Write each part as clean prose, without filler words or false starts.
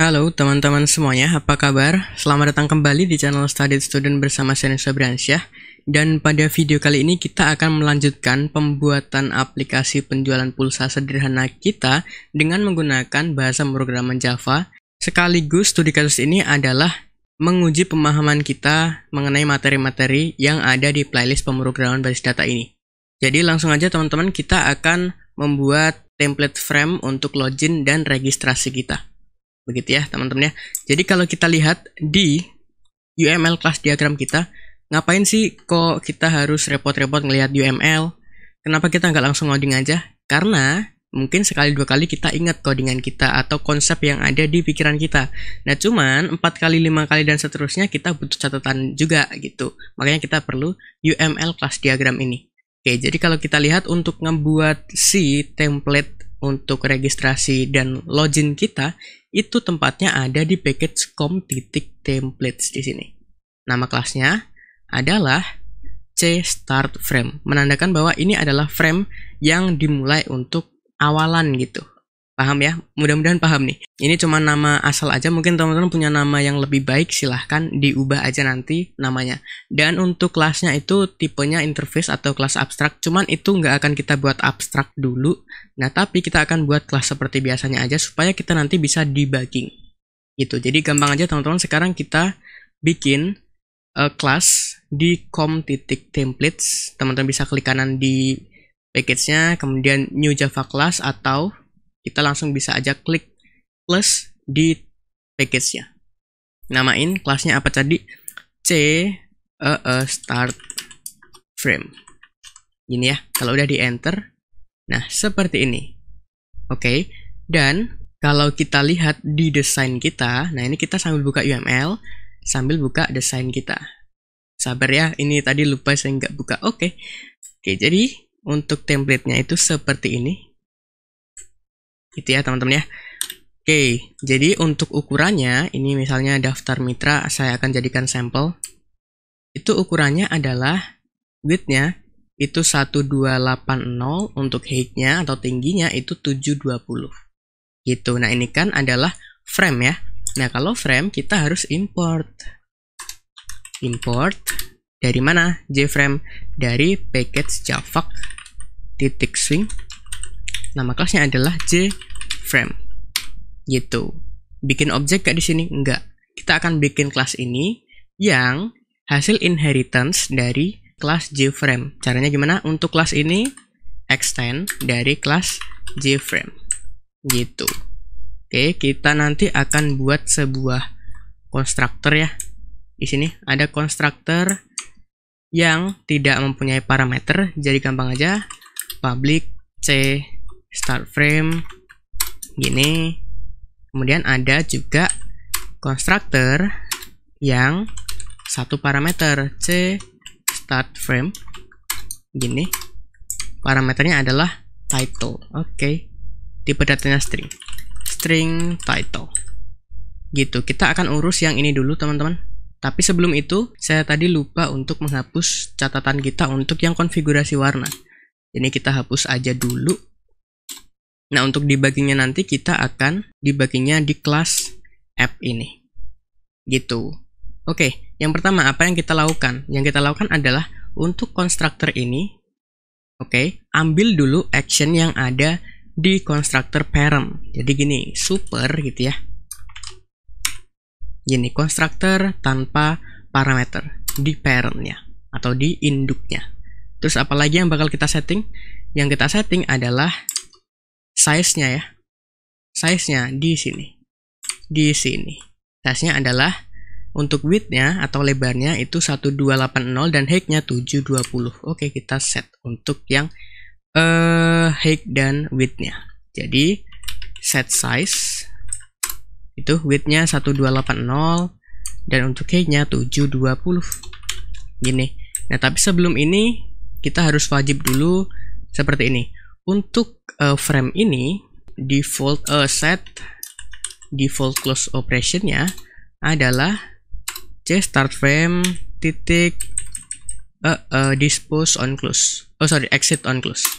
Halo teman-teman semuanya, apa kabar? Selamat datang kembali di channel Studied Student bersama saya Nisa Bransyah. Dan pada video kali ini kita akan melanjutkan pembuatan aplikasi penjualan pulsa sederhana kita dengan menggunakan bahasa pemrograman Java. Sekaligus studi kasus ini adalah menguji pemahaman kita mengenai materi-materi yang ada di playlist pemrograman basis data ini. Jadi langsung aja teman-teman, kita akan membuat template frame untuk login dan registrasi kita. Begitu ya teman-teman ya. Jadi kalau kita lihat di UML class diagram kita, ngapain sih kok kita harus repot-repot ngelihat UML? Kenapa kita nggak langsung ngoding aja? Karena mungkin sekali dua kali kita ingat codingan kita atau konsep yang ada di pikiran kita. Nah cuman 4 kali, 5 kali dan seterusnya kita butuh catatan juga gitu. Makanya kita perlu UML class diagram ini. Oke, jadi kalau kita lihat untuk ngebuat si template untuk registrasi dan login kita, itu tempatnya ada di package com.templates di sini. Nama kelasnya adalah CStartFrame, menandakan bahwa ini adalah frame yang dimulai untuk awalan gitu. Paham ya? Mudah-mudahan paham nih. Ini cuma nama asal aja, mungkin teman-teman punya nama yang lebih baik, silahkan diubah aja nanti namanya. Dan untuk kelasnya itu tipenya interface atau kelas abstrak, cuman itu nggak akan kita buat abstrak dulu. Nah, tapi kita akan buat kelas seperti biasanya aja supaya kita nanti bisa debugging. Gitu. Jadi gampang aja teman-teman, sekarang kita bikin kelas di com.templates. Teman-teman bisa klik kanan di package-nya, kemudian new Java class, atau kita langsung bisa aja klik plus di package-nya. Namain kelasnya apa tadi? Start frame. Gini ya, kalau udah di enter. Nah, seperti ini. Oke, dan kalau kita lihat di desain kita, nah ini kita sambil buka UML, sambil buka desain kita. Sabar ya, ini tadi lupa saya nggak buka. Oke, jadi untuk template-nya itu seperti ini. Gitu ya teman-teman ya. Oke, jadi untuk ukurannya, ini misalnya daftar mitra, saya akan jadikan sampel. Itu ukurannya adalah width-nya itu 1280, untuk height-nya atau tingginya itu 720. Gitu. Nah, ini kan adalah frame ya. Nah, kalau frame kita harus import. Import dari mana? JFrame, dari package java .swing. Nama kelasnya adalah JFrame. Gitu. Bikin objek gak di sini? Enggak. Kita akan bikin kelas ini yang hasil inheritance dari kelas JFrame. Caranya gimana? Untuk kelas ini extend dari kelas JFrame. Gitu. Oke, kita nanti akan buat sebuah konstruktor ya. Di sini ada konstruktor yang tidak mempunyai parameter, jadi gampang aja. Public C start frame gini. Kemudian ada juga konstruktor yang satu parameter, C start frame gini. Parameternya adalah title. Oke. Tipe datanya string title. Gitu. Kita akan urus yang ini dulu teman-teman. Tapi sebelum itu saya tadi lupa untuk menghapus catatan kita untuk yang konfigurasi warna. Ini kita hapus aja dulu. Nah, untuk debuggingnya nanti kita akan debuggingnya di kelas app ini. Gitu. Oke, yang pertama apa yang kita lakukan? Yang kita lakukan adalah untuk konstruktor ini, oke, ambil dulu action yang ada di konstruktor parent. Jadi gini, super gitu ya. Gini, konstruktor tanpa parameter di parentnya atau di induknya. Terus apalagi yang bakal kita setting? Yang kita setting adalah size-nya ya. Size-nya di sini. Di sini. Size-nya adalah untuk width-nya atau lebarnya itu 1280 dan height-nya 720. Oke, kita set untuk yang height dan width-nya. Jadi set size itu width-nya 1280 dan untuk height-nya 720. Gini. Nah, tapi sebelum ini kita harus wajib dulu seperti ini. Untuk frame ini default set default close operationnya adalah CStartFrame titik dispose on close. Exit on close.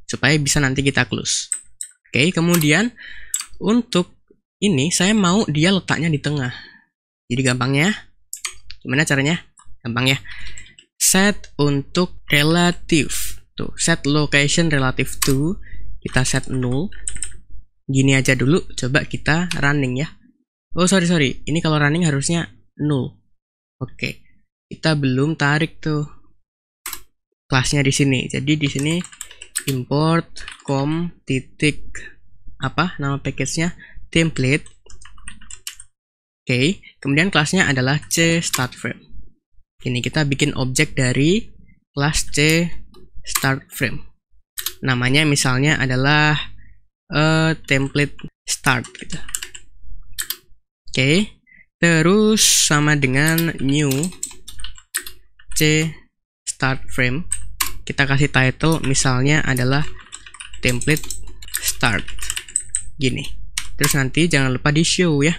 Supaya bisa nanti kita close. Oke, kemudian untuk ini saya mau dia letaknya di tengah. Jadi gampangnya, gimana caranya? Gampang ya. Set untuk relative. Tuh, set location relative to. Kita set null. Gini aja dulu. Coba kita running ya. Oh sorry. Ini kalau running harusnya null. Oke. Kita belum tarik tuh kelasnya di sini. Jadi di sini import com titik apa nama package-nya, template. Oke, kemudian kelasnya adalah c start frame. Ini kita bikin objek dari kelas c start frame. Namanya misalnya adalah template start gitu. Oke, terus sama dengan new c start frame. Kita kasih title misalnya adalah template start. Gini. Terus nanti jangan lupa di show ya.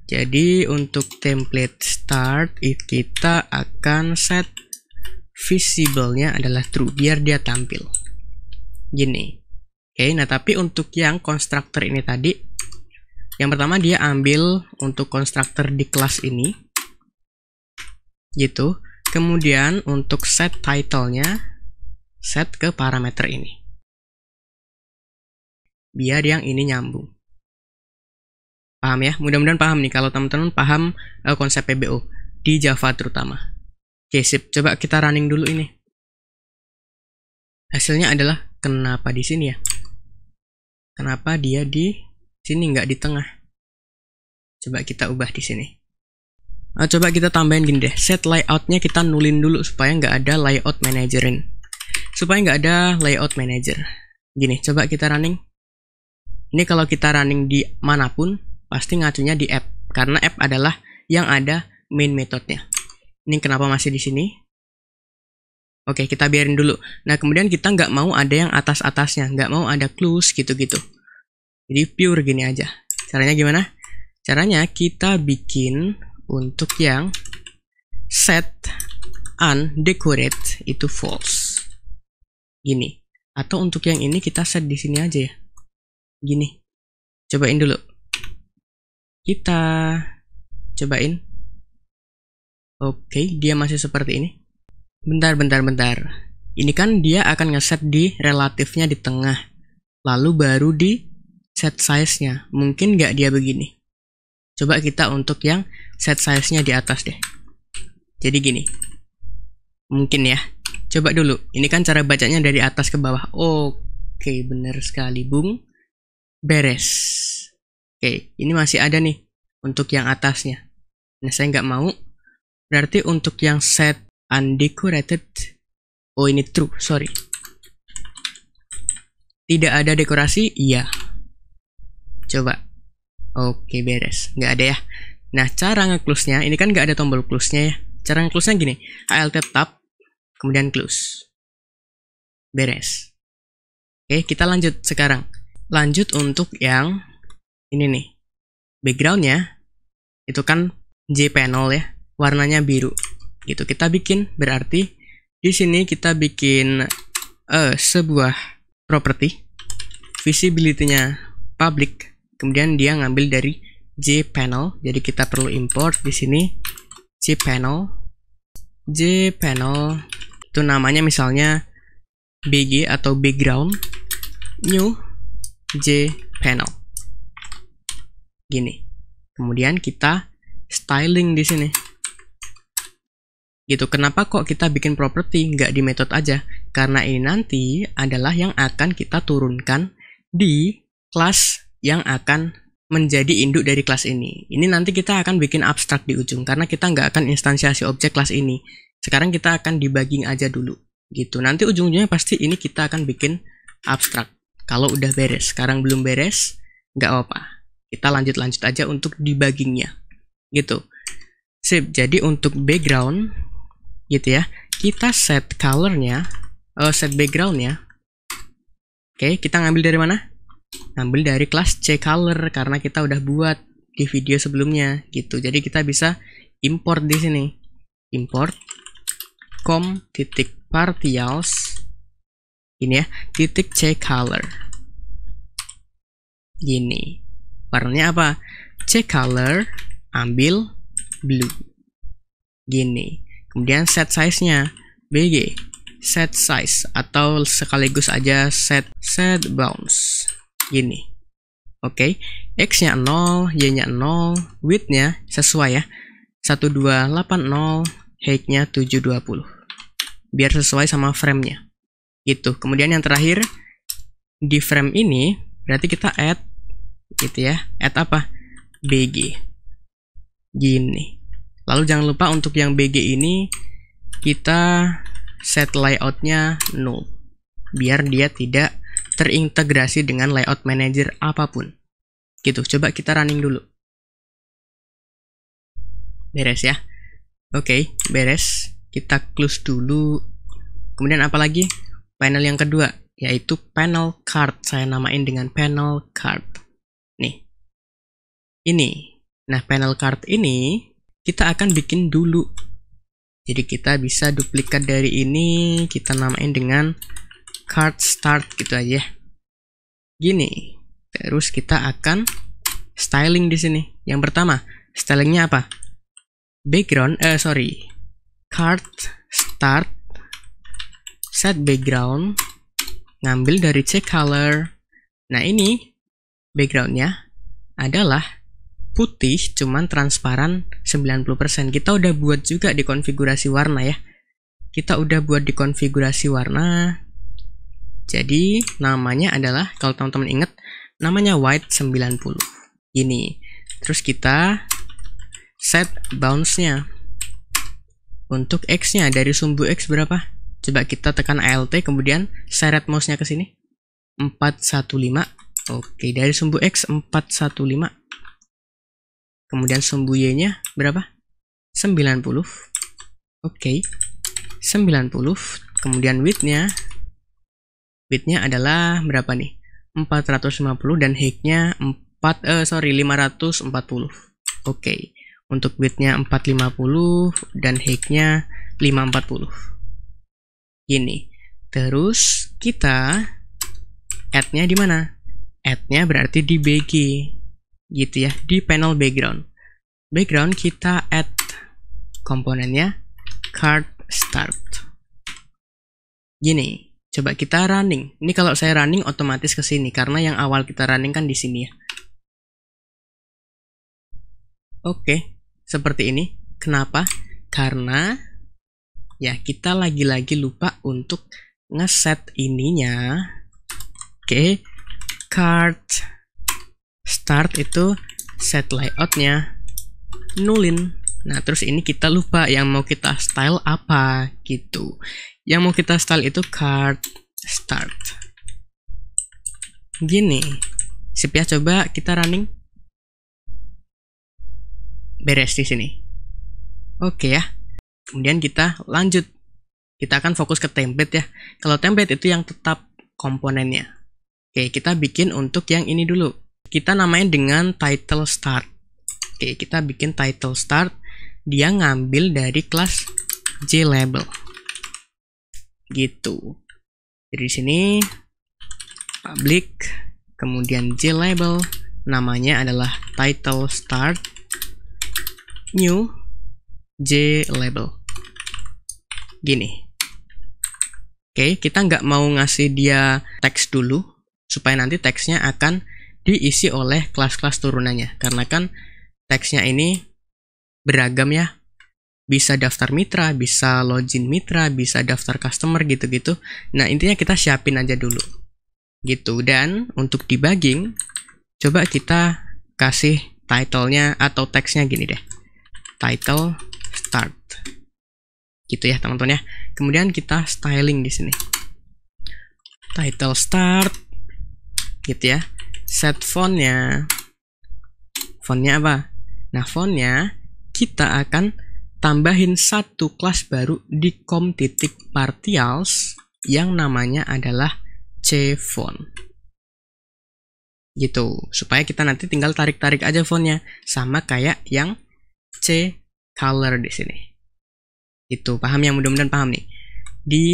Jadi untuk template start kita akan set visible-nya adalah true biar dia tampil. Gini. Oke, nah tapi untuk yang constructor ini tadi, yang pertama dia ambil untuk constructor di kelas ini. Gitu. Kemudian untuk set title-nya set ke parameter ini. Biar yang ini nyambung. Paham ya? Mudah-mudahan paham nih kalau teman-teman paham konsep PBO di Java terutama. Oke, sip. Coba kita running dulu ini. Hasilnya adalah kenapa di sini ya? Kenapa dia di sini nggak di tengah? Coba kita ubah di sini. Coba kita tambahin gini deh. Set layout-nya kita nulin dulu supaya nggak ada layout managerin. Supaya nggak ada layout manager. Gini, coba kita running. Ini kalau kita running di manapun, pasti ngacunya di app. Karena app adalah yang ada main methodnya. Ini kenapa masih di sini? Oke, kita biarin dulu. Nah, kemudian kita nggak mau ada yang atas-atasnya. Nggak mau ada close gitu-gitu. Jadi pure gini aja. Caranya gimana? Caranya kita bikin untuk yang set undecorate itu false. Gini. Atau untuk yang ini kita set di sini aja ya. Gini. Cobain dulu. Kita cobain. Oke, dia masih seperti ini. Bentar. Ini kan dia akan ngeset di relatifnya di tengah. Lalu baru di set size-nya. Mungkin nggak dia begini. Coba kita untuk yang set size-nya di atas deh. Jadi gini. Mungkin ya. Coba dulu. Ini kan cara bacanya dari atas ke bawah. Oke, bener sekali, Bung. Beres. Oke, ini masih ada nih untuk yang atasnya. Nah, saya nggak mau. Berarti untuk yang set undecorated. Oh, ini true, sorry. Tidak ada dekorasi? Iya. Coba. Oke, beres. Nggak ada ya. Nah, cara nge-close-nya, ini kan nggak ada tombol close-nya ya. Cara nge-close-nya gini. Alt tab, kemudian close. Beres. Oke, kita lanjut sekarang. Lanjut untuk yang ini nih. Background-nya itu kan jpanel ya. Warnanya biru. Gitu kita bikin, berarti di sini kita bikin sebuah property. Visibility-nya public. Kemudian dia ngambil dari jpanel. Jadi kita perlu import di sini jpanel. Jpanel itu namanya misalnya bg atau background new jpanel. Gini. Kemudian kita styling di sini. Gitu. Kenapa kok kita bikin property nggak di method aja? Karena ini nanti adalah yang akan kita turunkan di kelas yang akan menjadi induk dari kelas ini. Ini nanti kita akan bikin abstrak di ujung karena kita nggak akan instansiasi objek kelas ini. Sekarang kita akan debugging aja dulu. Gitu. Nanti ujung-ujungnya pasti ini kita akan bikin abstrak. Kalau udah beres. Sekarang belum beres, nggak apa-apa. Kita lanjut aja untuk debuggingnya. Gitu. Sip. Jadi untuk background, gitu ya. Kita set colornya, set backgroundnya. Oke, kita ngambil dari mana? Ngambil dari kelas ccolor karena kita udah buat di video sebelumnya, gitu. Jadi kita bisa import di sini. Import com.partials ini ya, .ccolor. Gini. Warnanya apa? C color, ambil blue. Gini. Kemudian set size-nya BG, set size atau sekaligus aja set bounds. Gini. Oke, X-nya 0, Y-nya 0, width-nya sesuai ya. 1280, height-nya 720. Biar sesuai sama frame-nya. Gitu. Kemudian yang terakhir di frame ini berarti kita add gitu ya. Add apa? BG. Gini. Lalu jangan lupa untuk yang BG ini kita set layout-nya null. Biar dia tidak terintegrasi dengan layout manager apapun. Gitu. Coba kita running dulu. Beres ya. Oke, beres. Kita close dulu. Kemudian apa lagi? Panel yang kedua, yaitu panel card. Saya namain dengan panel card. Nih. Ini. Nah, panel card ini kita akan bikin dulu. Jadi kita bisa duplikat dari ini, kita namain dengan card start gitu aja. Gini. Terus kita akan styling di sini. Yang pertama, stylingnya apa? Card start, set background, ngambil dari C color. Nah, ini backgroundnya adalah putih, cuman transparan 90%. Kita udah buat juga di konfigurasi warna ya. Jadi namanya adalah, kalau teman-teman ingat, namanya white 90. Ini. Terus kita set bounds-nya. Untuk X-nya dari sumbu X berapa? Coba kita tekan Alt, kemudian seret mouse-nya ke sini. 415. Oke, dari sumbu X 415. Kemudian sumbu Y-nya berapa? 90. Oke. 90. Kemudian width-nya adalah berapa nih? 450 dan height-nya 540. Oke. Untuk width-nya 450 dan height-nya 540. Gini. Terus kita add-nya di mana? Add-nya berarti di BG. Gitu ya, di panel background. Background kita add komponennya card start. Gini. Coba kita running. Ini kalau saya running otomatis ke sini karena yang awal kita running kan di sini ya. Oke. Seperti ini. Kenapa? Karena ya kita lagi-lagi lupa untuk ngeset ininya. Oke. Card start itu set layoutnya nullin. Nah, terus ini kita lupa yang mau kita style apa gitu. Yang mau kita style itu card start. Gini. Sip ya, coba kita running. Beres di sini. Oke ya. Kemudian kita lanjut. Kita akan fokus ke template ya. Kalau template itu yang tetap komponennya. Oke, kita bikin untuk yang ini dulu. Kita namain dengan title start. Oke, kita bikin title start. Dia ngambil dari kelas JLabel. Gitu. Jadi sini public, kemudian JLabel, namanya adalah title start new JLabel. Gini. Oke, kita nggak mau ngasih dia teks dulu supaya nanti teksnya akan diisi oleh kelas-kelas turunannya. Karena kan teksnya ini beragam ya. Bisa daftar mitra, bisa login mitra, bisa daftar customer gitu-gitu. Nah, intinya kita siapin aja dulu. Gitu. Dan untuk debugging, coba kita kasih title-nya atau teksnya gini deh. Title start. Gitu ya, teman-teman ya. Kemudian kita styling di sini. Title start. Gitu ya. Set fontnya. Fontnya apa? Nah, fontnya kita akan tambahin satu kelas baru di com.partials yang namanya adalah cfont. Gitu, supaya kita nanti tinggal tarik-tarik aja fontnya sama kayak yang C color di sini. Itu paham ya, mudah-mudahan paham nih. Di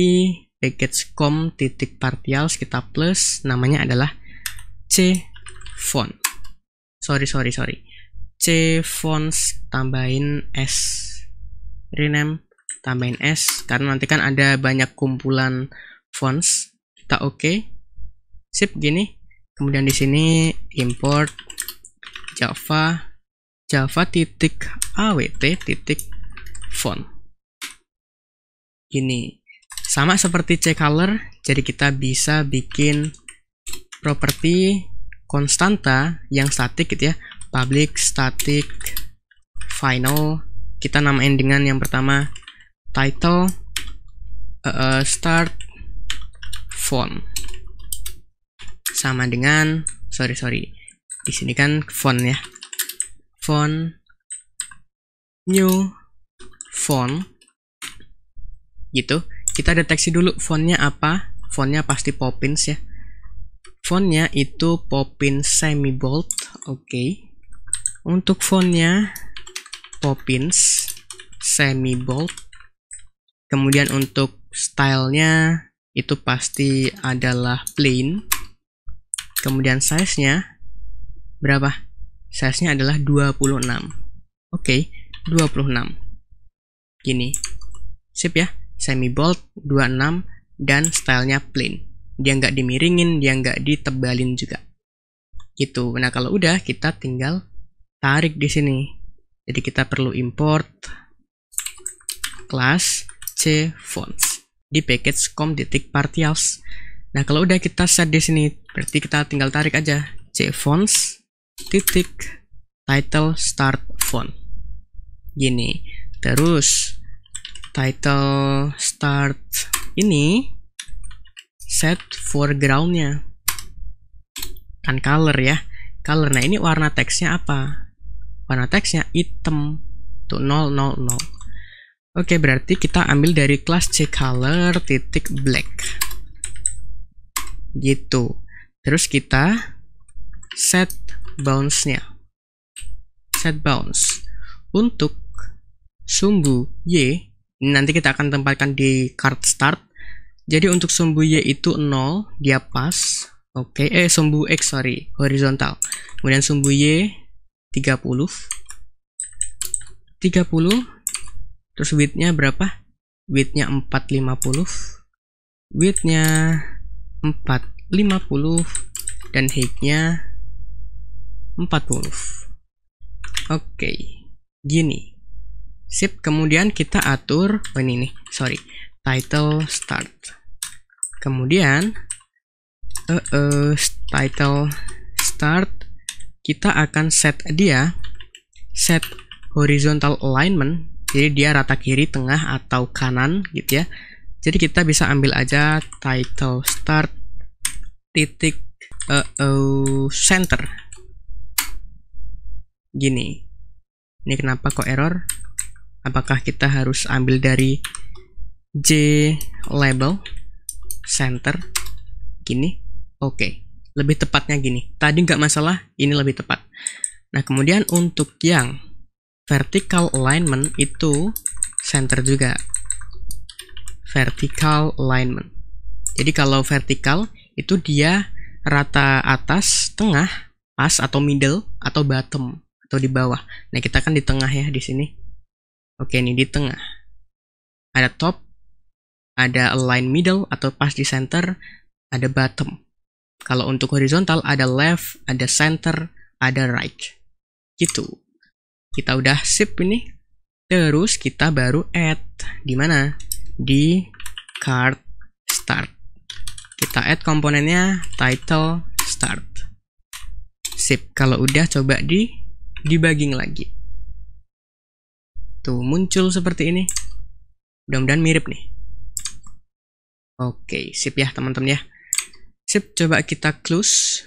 package com.partials kita plus namanya adalah cfont. Sorry. C fonts tambahin S, rename tambahin S, karena nanti kan ada banyak kumpulan fonts. Kita oke, sip gini. Kemudian di sini import java .awt.font gini. Sama seperti ccolor, jadi kita bisa bikin properti konstanta yang statik gitu ya. Public static final, kita namain dengan yang pertama title start font, sama dengan sorry di sini kan font ya, font new font gitu. Kita deteksi dulu fontnya apa. Fontnya pasti Poppins ya, fontnya itu Poppins semi bold. Oke. Untuk fontnya Poppins semi bold. Kemudian untuk stylenya itu pasti adalah plain. Kemudian size-nya berapa? Size-nya adalah 26. Oke, 26. Gini. Sip ya. Semi bold 26 dan stylenya plain. Dia nggak dimiringin, dia nggak ditebalin juga. Gitu. Nah, kalau udah kita tinggal tarik di sini. Jadi kita perlu import class cfonts di package com.partials. Nah, kalau udah kita set di sini, berarti kita tinggal tarik aja cfonts title start font. Gini. Terus title start ini set foregroundnya kan color ya, color. Nah, ini warna teksnya apa? Warna teksnya hitam tuh 000. Oke, berarti kita ambil dari kelas ccolor black gitu. Terus kita set bounce-nya, set bounce untuk sumbu Y. Nanti kita akan tempatkan di card start. Jadi untuk sumbu Y itu 0, dia pas. Oke, sumbu X horizontal. Kemudian sumbu Y 30. Terus width-nya berapa? Width-nya 450. Width-nya 450 dan height-nya 40. Oke, gini. Sip, kemudian kita atur title start. Kemudian title start kita akan set horizontal alignment. Jadi dia rata kiri, tengah atau kanan gitu ya. Jadi kita bisa ambil aja title start center. Gini. Ini kenapa kok error? Apakah kita harus ambil dari J label center gini? Oke, lebih tepatnya gini. Tadi nggak masalah, ini lebih tepat. Nah, kemudian untuk yang vertical alignment itu center juga. Vertical alignment. Jadi kalau vertical itu dia rata atas, tengah, pas atau middle atau bottom atau di bawah. Nah, kita kan di tengah ya di sini. Oke, ini di tengah. Ada top, ada align middle atau pas di center, ada bottom. Kalau untuk horizontal ada left, ada center, ada right. Gitu. Kita udah sip ini. Terus kita baru add di mana? Di card start. Kita add komponennya title start. Sip. Kalau udah coba debugging lagi. Tuh, muncul seperti ini. Mudah-mudahan mirip nih. Oke, sip ya teman-teman ya. Sip, coba kita close.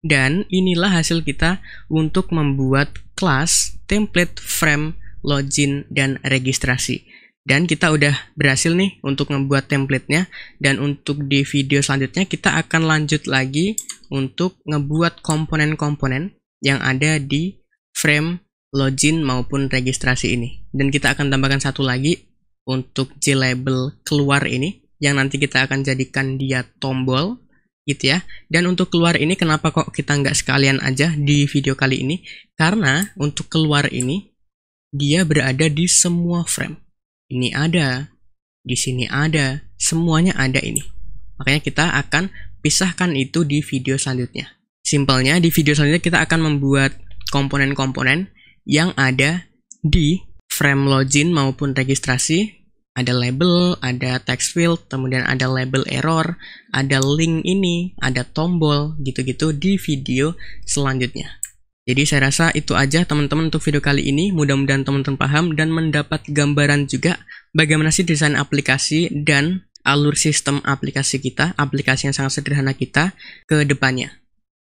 Dan inilah hasil kita untuk membuat kelas, template, frame, login, dan registrasi. Dan kita udah berhasil nih untuk membuat template-nya. Dan untuk di video selanjutnya kita akan lanjut lagi untuk ngebuat komponen-komponen yang ada di frame, login maupun registrasi ini. Dan kita akan tambahkan satu lagi untuk JLabel keluar ini, yang nanti kita akan jadikan dia tombol. gitu ya. Dan untuk keluar ini kenapa kok kita nggak sekalian aja di video kali ini? Karena untuk keluar ini dia berada di semua frame. Ini ada, di sini ada, semuanya ada ini. Makanya kita akan pisahkan itu di video selanjutnya. Simpelnya di video selanjutnya kita akan membuat komponen-komponen yang ada di frame login maupun registrasi. Ada label, ada text field, kemudian ada label error, ada link ini, ada tombol, gitu-gitu di video selanjutnya. Jadi saya rasa itu aja teman-teman untuk video kali ini. Mudah-mudahan teman-teman paham dan mendapat gambaran juga bagaimana sih desain aplikasi dan alur sistem aplikasi kita, aplikasi yang sangat sederhana kita ke depannya.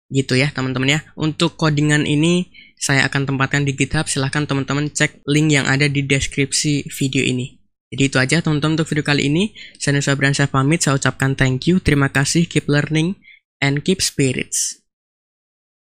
Gitu ya teman-teman ya. Untuk codingan ini saya akan tempatkan di GitHub, silahkan teman-teman cek link yang ada di deskripsi video ini. Jadi itu aja teman-teman untuk video kali ini. Saya Nuswa Bransyah pamit, saya ucapkan thank you, terima kasih, keep learning, and keep spirits.